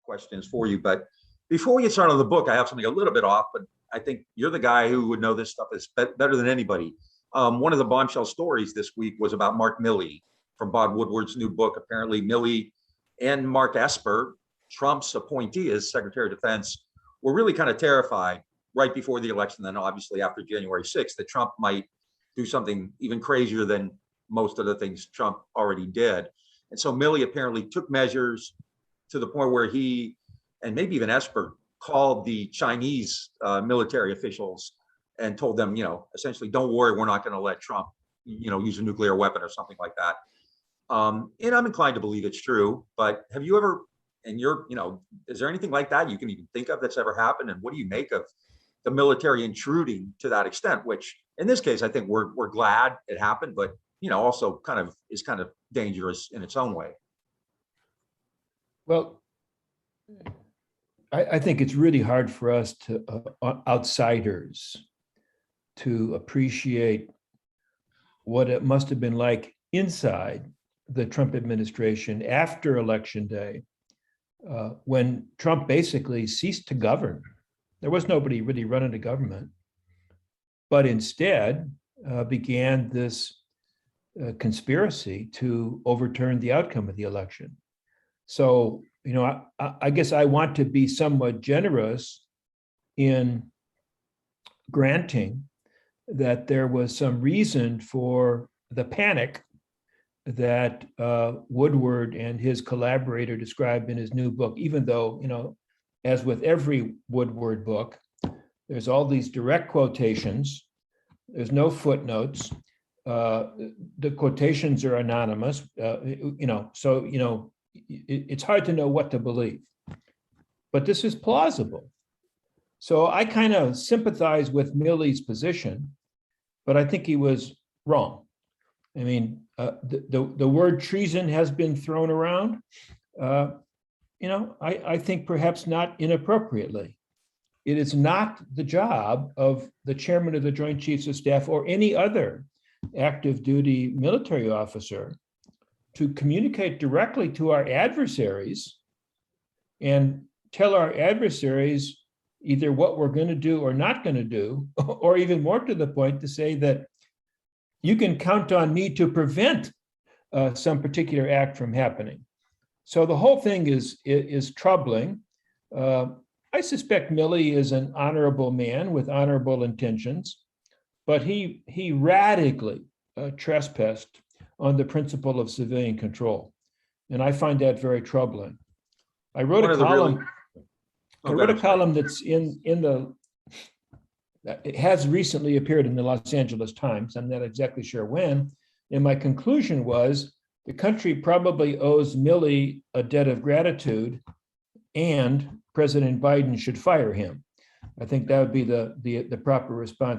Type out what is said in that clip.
questions for you. But before we get started on the book, I have something a little bit off, but I think you're the guy who would know this stuff is better than anybody. One of the bombshell stories this week was about Mark Milley from Bob Woodward's new book. Apparently, Milley and Mark Esper, Trump's appointee as Secretary of Defense, were really kind of terrified right before the election, then obviously after January 6th, that Trump might do something even crazier than most of the things Trump already did. And so Milley apparently took measures to the point where he, and maybe even Esper, called the Chinese military officials and told them, essentially, don't worry, we're not going to let Trump, use a nuclear weapon or something like that. And I'm inclined to believe it's true, but have you ever, is there anything like that you can even think of that's ever happened? And what do you make of the military intruding to that extent, which in this case, I think we're glad it happened, but, also is kind of dangerous in its own way. Well, I think it's really hard for us to outsiders to appreciate what it must have been like inside the Trump administration after Election Day, when Trump basically ceased to govern. There was nobody really running the government, but instead began this conspiracy to overturn the outcome of the election. So, I guess I want to be somewhat generous in granting that there was some reason for the panic that Woodward and his collaborator described in his new book, even though, as with every Woodward book, there's all these direct quotations, there's no footnotes, the quotations are anonymous, so, it's hard to know what to believe, but this is plausible. So I kind of sympathize with Milley's position, but I think he was wrong. I mean, the word treason has been thrown around, I think perhaps not inappropriately. It is not the job of the chairman of the Joint Chiefs of Staff or any other active duty military officer to communicate directly to our adversaries and tell our adversaries either what we're going to do or not going to do, or even more to the point, to say that you can count on me to prevent some particular act from happening. So the whole thing is troubling. I suspect Milley is an honorable man with honorable intentions, but he radically trespassed on the principle of civilian control. And I find that very troubling. I wrote a column that's it has recently appeared in the Los Angeles Times. I'm not exactly sure when. And my conclusion was the country probably owes Milley a debt of gratitude, and President Biden should fire him. I think that would be the proper response